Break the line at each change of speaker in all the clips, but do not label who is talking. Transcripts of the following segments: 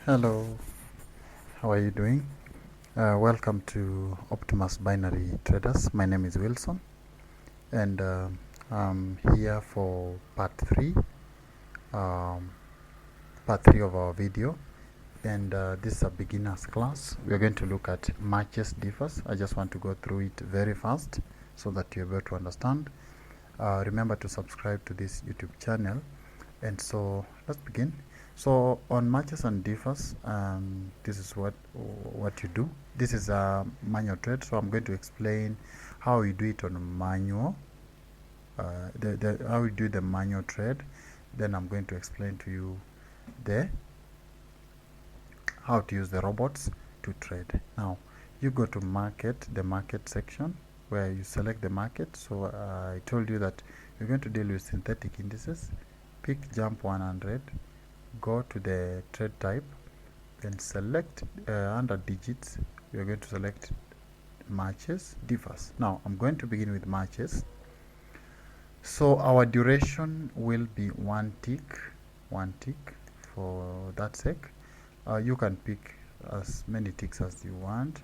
Hello, how are you doing? Welcome to Optimus Binary Traders. My name is Wilson, and I'm here for um, part three of our video. And this is a beginner's class. We are going to look at matches differs. I just want to go through it very fast so that you're able to understand. Remember to subscribe to this YouTube channel. And so let's begin. So on matches and differs, this is what you do. This is a manual trade, so I'm going to explain how you do it on manual. How you do the manual trade. Then I'm going to explain to you how to use the robots to trade. Now you go to the market section where you select the market. So I told you that you're going to deal with synthetic indices. Pick jump 100, go to the trade type, then select under digits. You're going to select matches differs. Now I'm going to begin with matches. So our duration will be one tick for that sake. You can pick as many ticks as you want,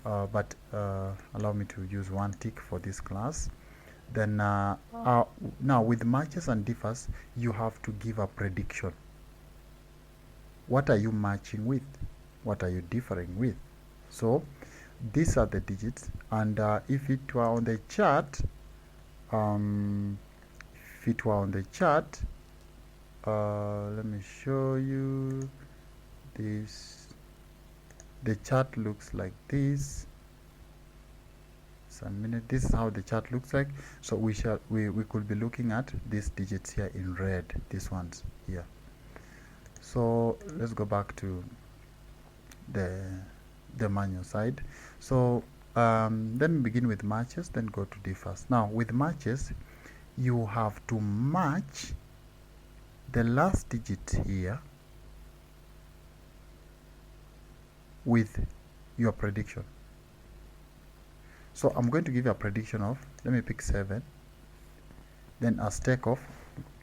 but allow me to use one tick for this class. Then now with matches and differs, you have to give a prediction. What are you matching with? What are you differing with? So these are the digits, and if it were on the chart, let me show you this. The chart looks like this. Some minute. This is how the chart looks like. So we could be looking at these digits here in red, these ones here. So let's go back to the manual side. So let me begin with matches, then go to differs. Now with matches, you have to match the last digit here with your prediction. So I'm going to give you a prediction of, let me pick 7, then a stake of,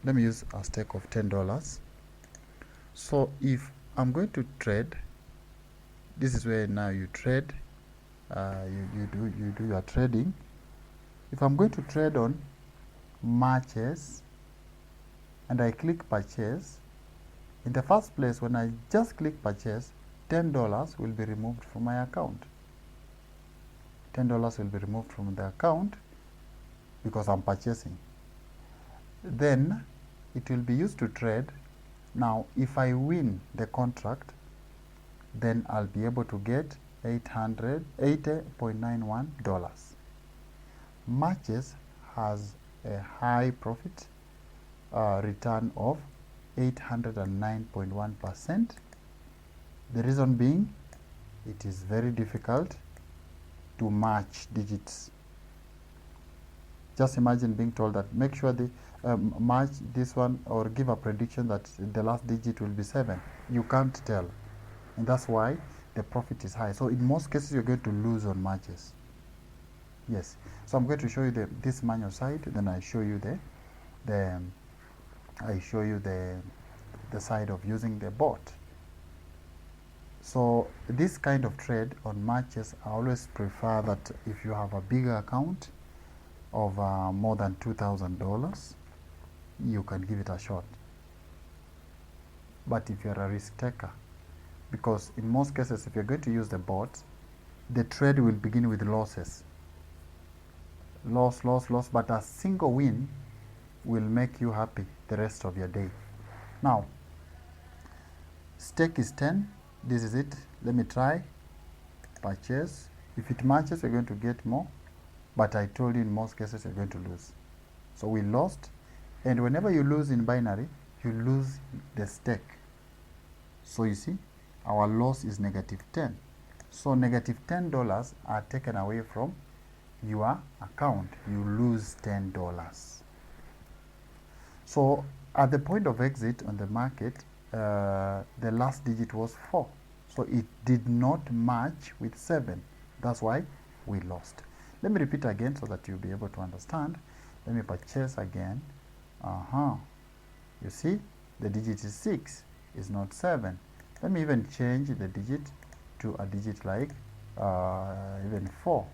let me use a stake of $10. So if I'm going to trade, this is where now you trade, you do your trading. If I'm going to trade on matches and I click purchase, in the first place, when I just click purchase, $10 will be removed from my account. $10 will be removed from the account because I'm purchasing. Then it will be used to trade. Now if I win the contract, then I'll be able to get $880.91. Matches has a high profit return of 809.1%. The reason being, it is very difficult to match digits. Just imagine being told that make sure they match this one or give a prediction that the last digit will be 7. You can't tell, and that's why the profit is high. So in most cases you're going to lose on matches. Yes, so I'm going to show you this manual side, then I show you the side of using the bot. So this kind of trade on matches, I always prefer that if you have a bigger account of more than $2,000, you can give it a shot. But if you're a risk taker, because in most cases if you're going to use the bot, the trade will begin with losses. Loss, but a single win will make you happy the rest of your day. Now, stake is 10. This is it. Let me try purchase. If it matches, you're going to get more, but I told you in most cases you're going to lose. So we lost, and whenever you lose in binary, you lose the stake. So you see, our loss is -10. So -$10 are taken away from your account. You lose $10. So at the point of exit on the market, the last digit was 4, so it did not match with 7. That's why we lost. Let me repeat again so that you'll be able to understand. Let me purchase again. You see, the digit is 6, is not 7. Let me even change the digit to a digit like even 4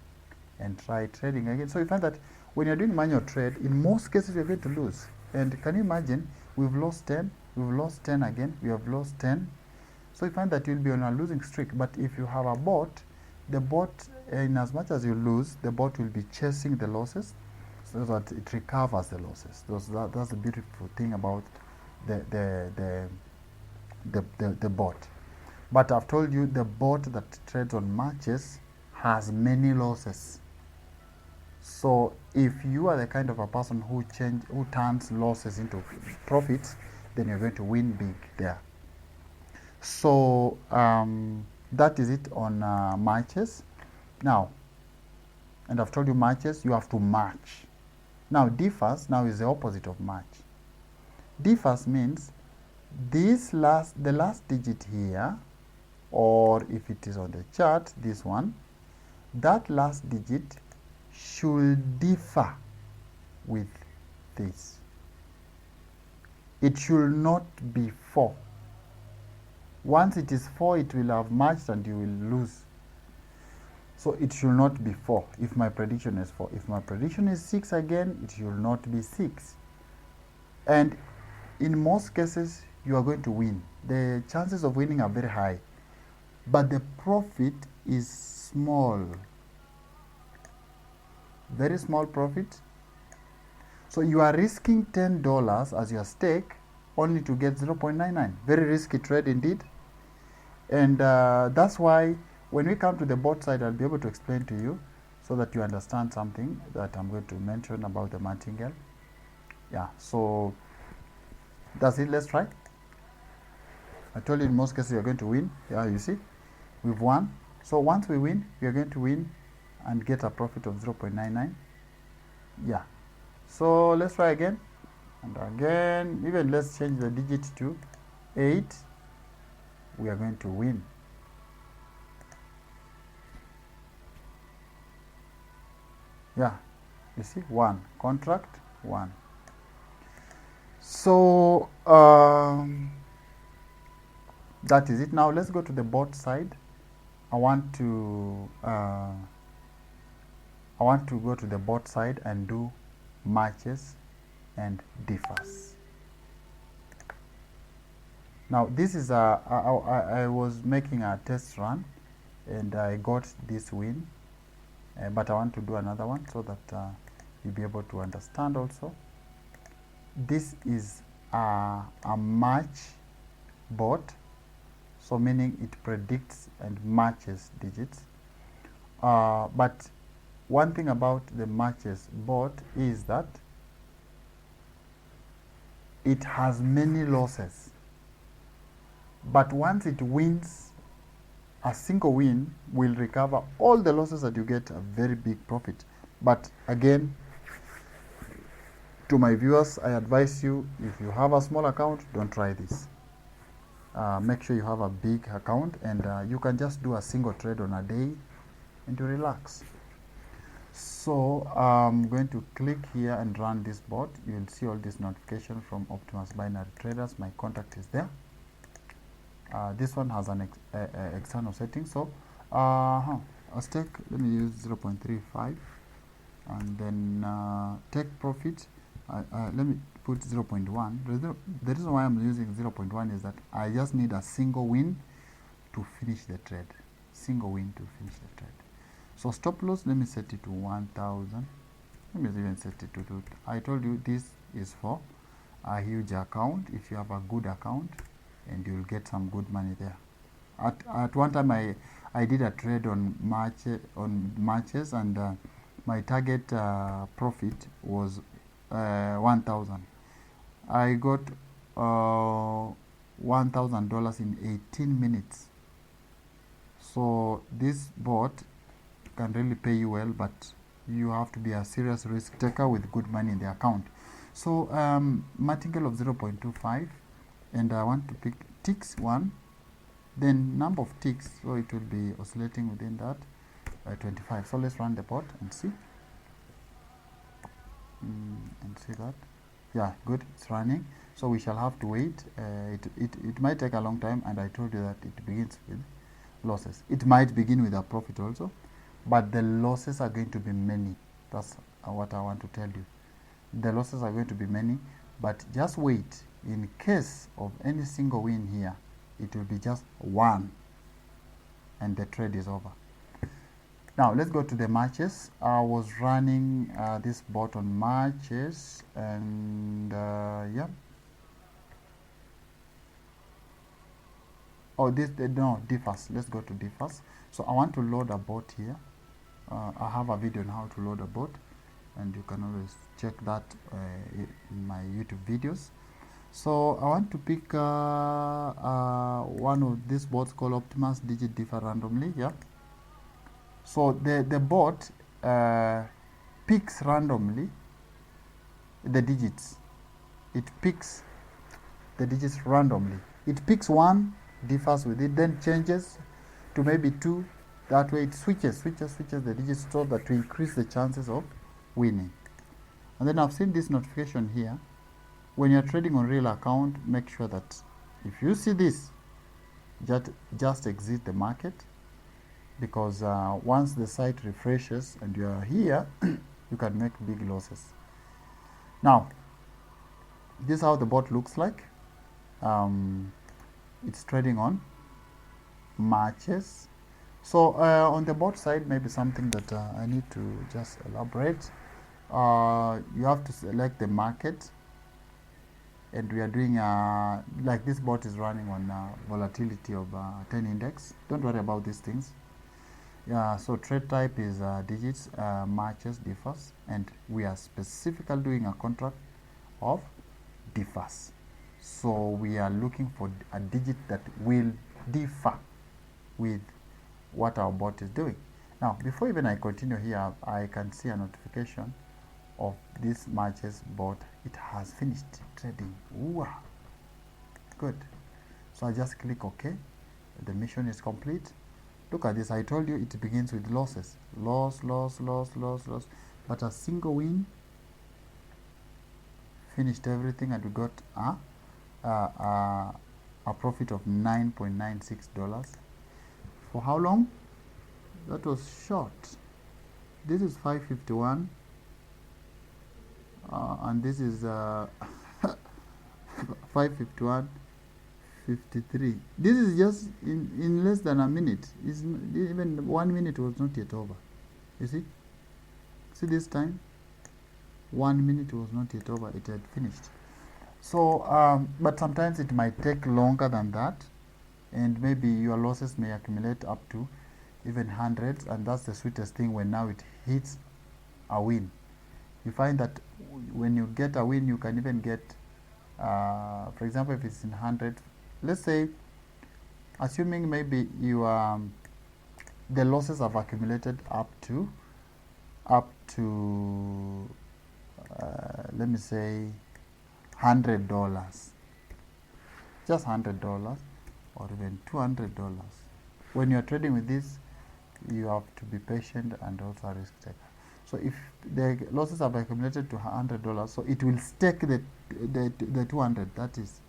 and try trading again. So you find that when you're doing manual trade, in most cases you're going to lose. And can you imagine, we've lost 10, we've lost 10 again, we have lost 10. So you find that you'll be on a losing streak. But if you have a bot, the bot, in as much as you lose, the bot will be chasing the losses so that it recovers the losses. That's the beautiful thing about the bot. But I've told you, the bot that trades on matches has many losses. So if you are the kind of a person who turns losses into profits, then you're going to win big there. So that is it on matches. Now, and I've told you matches, you have to match. Now differs now is the opposite of match. Differs means the last digit here, or if it is on the chart, this one, that last digit should differ with this. It should not be 4. Once it is 4, it will have matched and you will lose. So it should not be 4 if my prediction is 4. If my prediction is 6 again, it should not be 6. And in most cases, you are going to win. The chances of winning are very high, but the profit is small. Very small profit. So you are risking $10 as your stake only to get 0.99. Very risky trade indeed. And that's why when we come to the bot side, I'll be able to explain to you so that you understand something that I'm going to mention about the martingale. Yeah, so that's it. Let's try. I told you in most cases you're going to win. Yeah, you see, we've won. So once we win, we are going to win and get a profit of 0.99. Yeah. So let's try again. And again, even let's change the digit to 8. We are going to win. Yeah, you see, 1 contract 1. So that is it. Now let's go to the bot side. I want to go to the bot side and do matches and differs. Now this is I was making a test run and I got this win, but I want to do another one so that you'll be able to understand also. This is a match bot, so meaning it predicts and matches digits. But one thing about the matches bot is that it has many losses. But once it wins, a single win will recover all the losses that you get, a very big profit. But again, to my viewers, I advise you, if you have a small account, don't try this. Make sure you have a big account, and you can just do a single trade on a day and you relax. So I'm going to click here and run this bot. You will see all this notification from Optimus Binary Traders. My contact is there. This one has an external setting. So a stake, let me use 0.35 and then take profit. Let me put 0.1. The reason why I'm using 0.1 is that I just need a single win to finish the trade. Single win to finish the trade. So stop loss, let me set it to 1,000. Let me even set it to 2. I told you this is for a huge account. If you have a good account, and you'll get some good money there. At one time I did a trade on matches, and my target profit was 1,000. I got $1,000 in 18 minutes. So this bot can really pay you well, but you have to be a serious risk taker with good money in the account. So martingale of 0.25, and I want to pick ticks 1, then number of ticks, so it will be oscillating within that 25. So let's run the bot and see. And see that, yeah, good, it's running. So we shall have to wait. It might take a long time, and I told you that it begins with losses. It might begin with a profit also, but the losses are going to be many. That's what I want to tell you. The losses are going to be many, but just wait. In case of any single win here, it will be just one, and the trade is over. Now let's go to the matches. I was running this bot on matches, and yeah. Oh, no, differs. Let's go to differs. So I want to load a bot here. I have a video on how to load a bot, and you can always check that in my YouTube videos. So I want to pick one of these bots called OPTIMUS digit differ randomly. Yeah. So the bot picks randomly the digits. It picks the digits randomly. It picks one, differs with it, then changes to maybe two. That way it switches the digits so that to increase the chances of winning. And then I've seen this notification here. When you're trading on real account, make sure that if you see this, just exit the market, because once the site refreshes and you are here, you can make big losses. Now, this is how the bot looks like. It's trading on matches. So on the bot side, maybe something that I need to just elaborate. You have to select the market, and we are doing like this bot is running on volatility of 10 index. Don't worry about these things. Yeah, so trade type is digits, matches, differs, and we are specifically doing a contract of differs. So we are looking for a digit that will differ with what our bot is doing. Now, before even I continue here, I can see a notification of this matches bot. It has finished trading. Ooh, good. So I just click OK. The mission is complete. Look at this. I told you it begins with losses. Loss. But a single win finished everything, and we got a profit of $9.96. For how long? That was short. This is 551, and this is 551.53. This is just in less than a minute. Even 1 minute was not yet over. You see this time 1 minute was not yet over. It had finished. So but sometimes it might take longer than that, and maybe your losses may accumulate up to even hundreds, and that's the sweetest thing when now it hits a win. You find that when you get a win, you can even get for example, if it's in 100, let's say, assuming maybe you the losses have accumulated up to let me say $100, just $100 or even $200. When you're trading with this, you have to be patient and also a risk taker. So if the losses have accumulated to $100, so it will stake the 200. That is,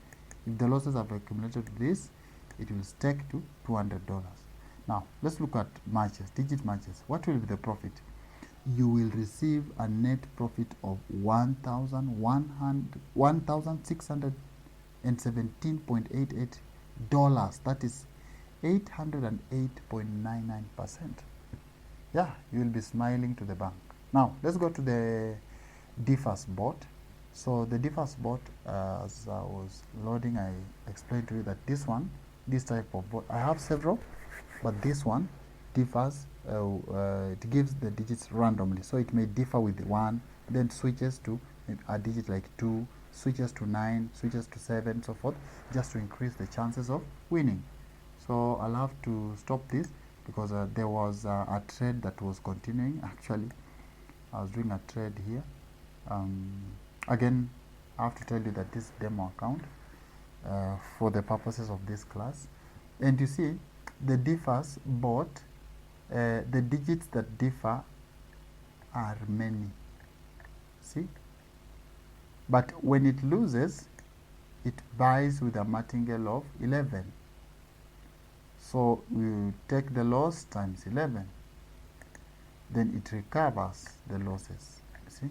if the losses have accumulated to this, it will stake to $200. Now let's look at matches, digit matches. What will be the profit? You will receive a net profit of $1,617.88. That is 808.99%. Yeah, you will be smiling to the bank. Now let's go to the differs bot. So the differs bot, as I was loading, I explained to you that this type of bot, I have several, but this one differs. It gives the digits randomly, so it may differ with 1, then switches to a digit like 2, switches to 9, switches to 7, so forth, just to increase the chances of winning. So I'll have to stop this because there was a trade that was continuing. Actually, I was doing a trade here. Again, I have to tell you that this demo account for the purposes of this class, and you see the differs bot, the digits that differ are many. See, but when it loses, it buys with a martingale of 11. So we take the loss times 11. Then it recovers the losses. See?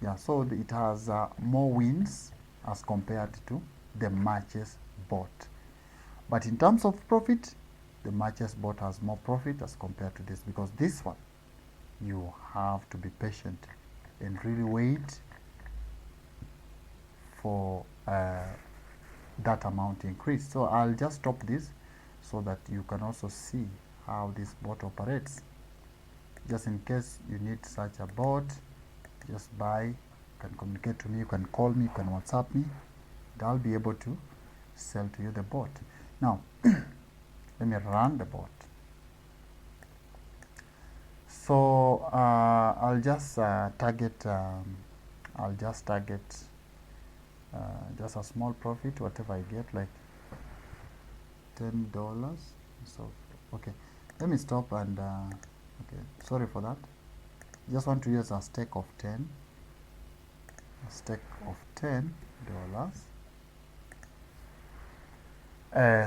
Yeah, so it has more wins as compared to the matches bought. But in terms of profit, the matches bought has more profit as compared to this, because this one, you have to be patient and really wait for that amount increase. So I'll just stop this so that you can also see how this bot operates. Just in case you need such a bot, just buy, you can communicate to me, you can call me, you can WhatsApp me, and I'll be able to sell to you the bot. Now, let me run the bot. So I'll just target just a small profit, whatever I get, like $10. So okay, let me stop and okay, sorry for that. Just want to use a stake of 10. A stake of $10.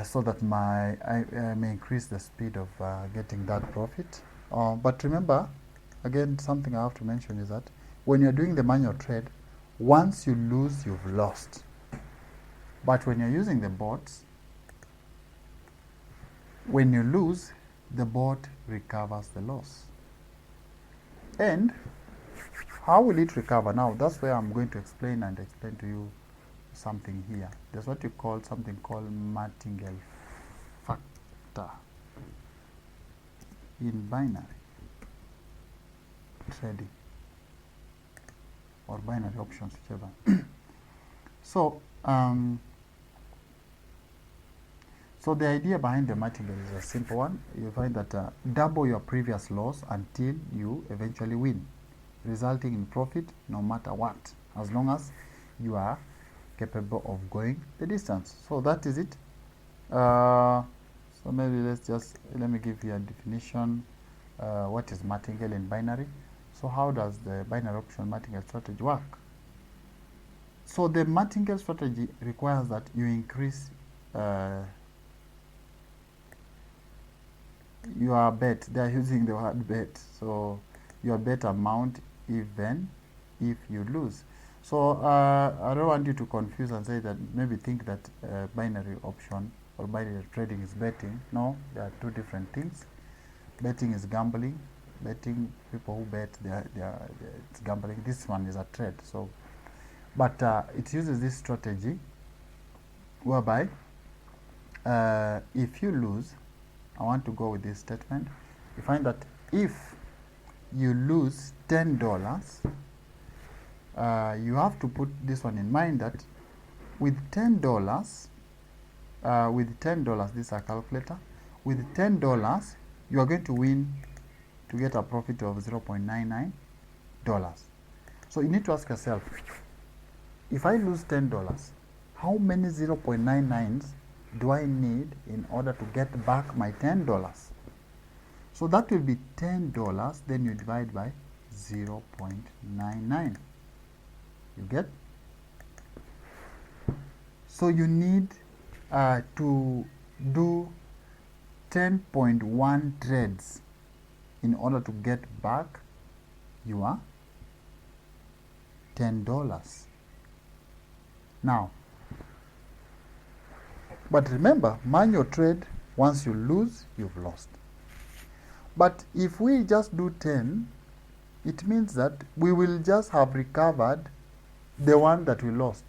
So that I may increase the speed of getting that profit. But remember, again, something I have to mention is that when you're doing the manual trade, once you lose, you've lost. But when you're using the bots, when you lose, the bot recovers the loss. And how will it recover? Now, that's where I'm going to explain to you something here. There's what you call something called martingale factor in binary trading or binary options, whichever. So so the idea behind the martingale is a simple one. You find that double your previous loss until you eventually win, resulting in profit no matter what, as long as you are capable of going the distance. So that is it. So maybe let me give you a definition. What is martingale in binary? So how does the binary option martingale strategy work? So the martingale strategy requires that you increase your bet. They are using the word bet. So your bet amount even if you lose. So I don't want you to confuse and say that, maybe think that binary option or binary trading is betting. No, there are two different things. Betting is gambling. Betting, people who bet, it's gambling. This one is a trade. So, but it uses this strategy whereby if you lose, I want to go with this statement. You find that if you lose $10, you have to put this one in mind that with $10, this is a calculator, with $10, you are going to win to get a profit of $0.99. So you need to ask yourself, if I lose $10, how many 0.99s do I need in order to get back my $10? So that will be $10, then you divide by 0.99. You get? So you need to do 10.1 trades in order to get back your $10. Now, but remember, manual trade, once you lose, you've lost. But if we just do 10, it means that we will just have recovered the one that we lost.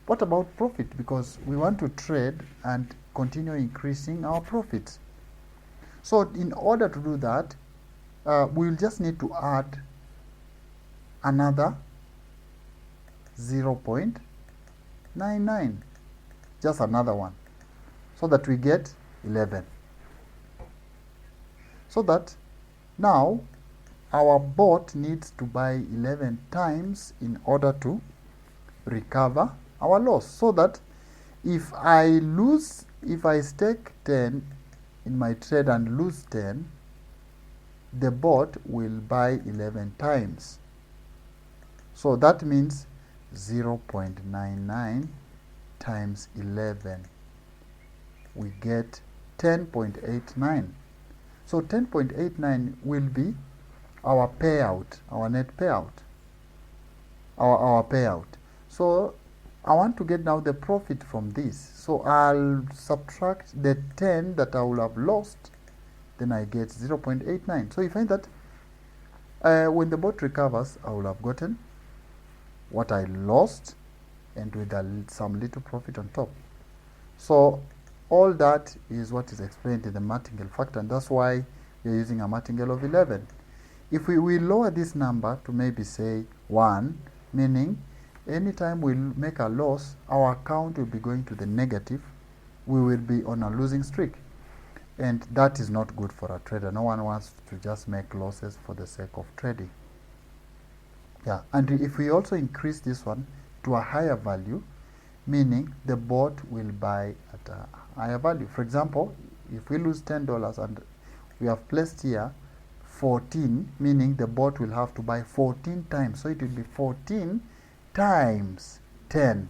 What about profit? Because we want to trade and continue increasing our profits. So in order to do that, we'll just need to add another 0.99, just another one, so that we get 11. So that now our bot needs to buy 11 times in order to recover our loss. So that if I stake 10 in my trade and lose 10, the bot will buy 11 times. So that means 0.99 times 11, we get 10.89. So 10.89 will be our payout, our net payout, our payout. So I want to get now the profit from this. So I'll subtract the 10 that I will have lost, then I get 0.89. So you find that when the bot recovers, I will have gotten what I lost and with some little profit on top. So all that is what is explained in the martingale factor, and that's why we're using a martingale of 11. If we lower this number to maybe say 1, meaning anytime we make a loss, our account will be going to the negative. We will be on a losing streak. And that is not good for a trader. No one wants to just make losses for the sake of trading. Yeah, and if we also increase this one to a higher value, meaning the bot will buy at a higher value. For example, if we lose $10 and we have placed here 14, meaning the bot will have to buy 14 times. So it will be 14 times 10.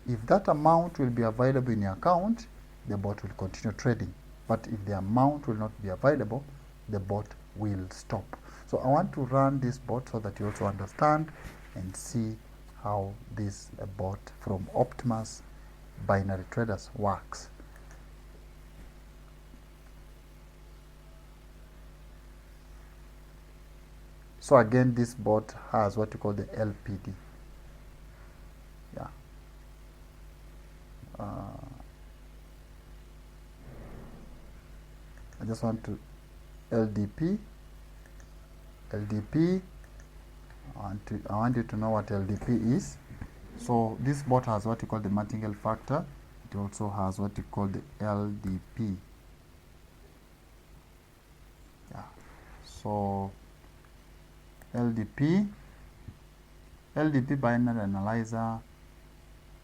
If that amount will be available in your account, the bot will continue trading. But if the amount will not be available, the bot will stop. So I want to run this bot so that you also understand and see how this bot from Optimus binary traders works. So again, this bot has what you call the LPD. Yeah. I just want to LDP. I want you to know what LDP is. So this bot has what you call the martingale factor. It also has what you call the LDP. Yeah. So LDP binary analyzer.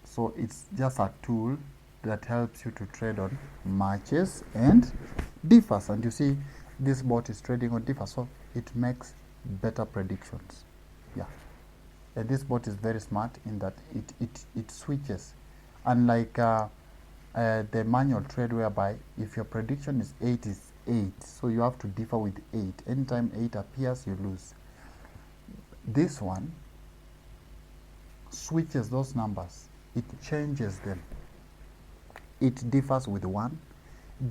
So it's just a tool that helps you to trade on matches and differs. And you see, this bot is trading on differs, so it makes better predictions. Yeah, and this bot is very smart in that it switches, unlike the manual trade, whereby if your prediction is 8 is 8, so you have to differ with 8. Anytime 8 appears, you lose. This one switches those numbers, it changes them. It differs with 1,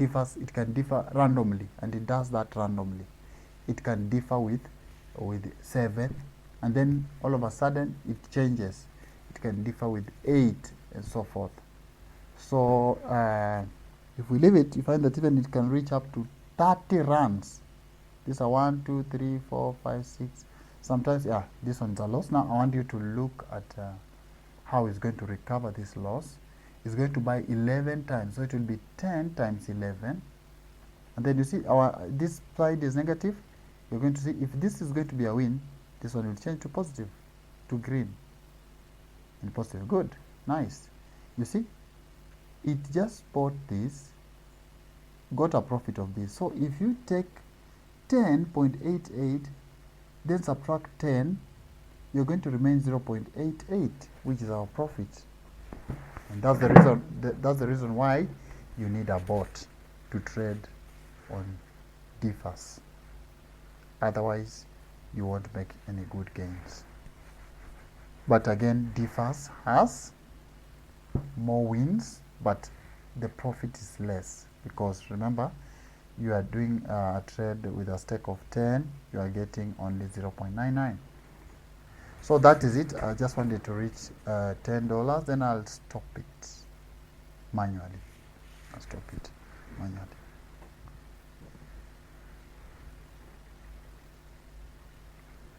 it can differ randomly, and it does that randomly. It can differ with 7, and then all of a sudden it changes. It can differ with 8 and so forth. So if we leave it, you find that even it can reach up to 30 runs. These are 1, 2, 3, 4, 5, 6. Sometimes, yeah, this one's a loss. Now I want you to look at how it's going to recover this loss. It's going to buy 11 times, so it will be 10 times 11. And then you see this side is negative. You're going to see if this is going to be a win, this one will change to positive, to green, and positive. Good, nice. You see, it just bought this, got a profit of this. So if you take 10.88, then subtract 10, you're going to remain 0.88, which is our profit. And that's the reason. That's the reason why you need a bot to trade on differs. Otherwise, you won't make any good gains. But again, differs has more wins, but the profit is less, because remember, you are doing a trade with a stake of 10, you are getting only 0.99. So that is it. I just wanted to reach $10, then I'll stop it manually. I'll stop it manually.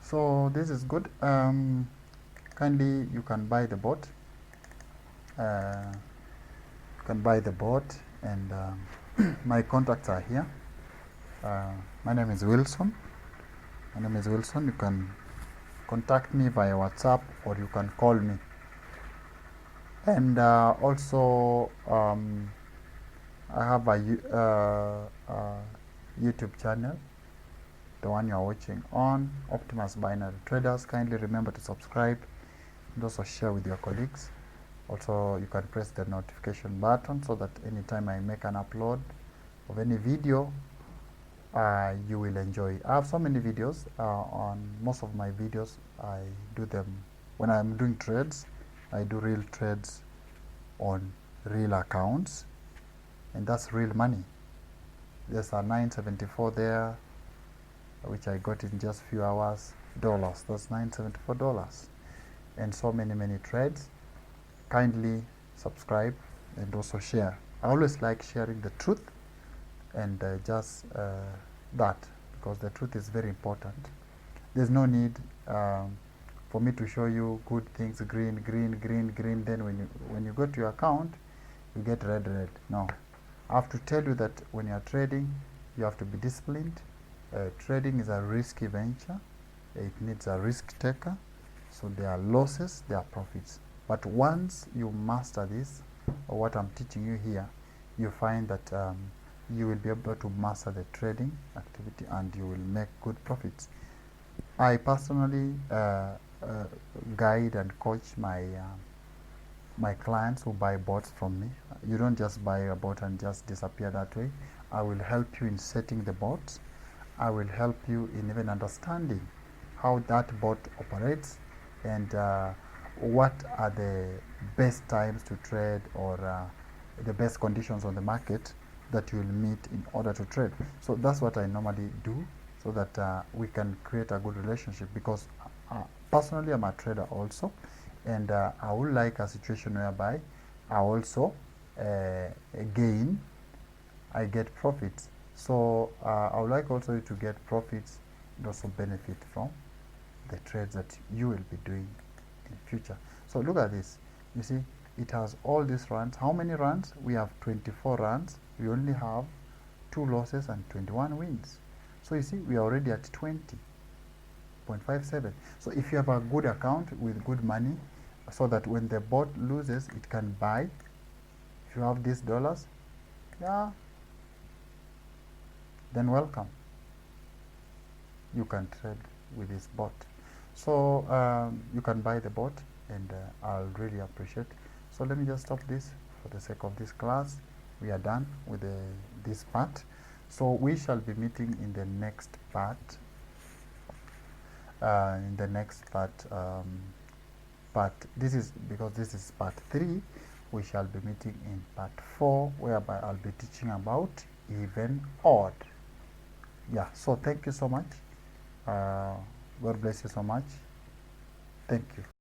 So this is good. Kindly, you can buy the bot. And my contacts are here. My name is Wilson. You can contact me via WhatsApp, or you can call me. And also, I have a YouTube channel, the one you are watching on, Optimus Binary Traders. Kindly remember to subscribe and also share with your colleagues. Also, you can press the notification button so that anytime I make an upload of any video, you will enjoy. I have so many videos. On most of my videos, I do them when I'm doing trades. I do real trades on real accounts, and that's real money. There's a 974 there, which I got in just few hours. Dollars. That's $974, and so many trades. Kindly subscribe and also share. I always like sharing the truth, and just that, because the truth is very important. There's no need for me to show you good things, green, then when you go to your account, you get red. No, I have to tell you that when you are trading, you have to be disciplined. Trading is a risky venture. It needs a risk taker. So there are losses, there are profits. But once you master this, or what I'm teaching you here, you find that you will be able to master the trading activity and you will make good profits. I personally guide and coach my clients who buy bots from me. You don't just buy a bot and just disappear that way. I will help you in setting the bots. I will help you in even understanding how that bot operates, and what are the best times to trade, or the best conditions on the market that you will meet in order to trade. So that's what I normally do, so that we can create a good relationship, because personally I'm a trader also, and I would like a situation whereby I also gain, I get profits. So I would like also you to get profits and also benefit from the trades that you will be doing in future. So look at this. You see, it has all these runs. How many runs? We have 24 runs. We only have 2 losses and 21 wins. So you see, we are already at 20.57. So if you have a good account with good money, so that when the bot loses, it can buy. If you have these dollars, yeah, then welcome. You can trade with this bot. So you can buy the bot, and I'll really appreciate. So let me just stop this for the sake of this class. We are done with this part. So we shall be meeting in the next part. This is because this is part 3. We shall be meeting in part 4, whereby I'll be teaching about even odd. Yeah, so thank you so much. God bless you so much. Thank you.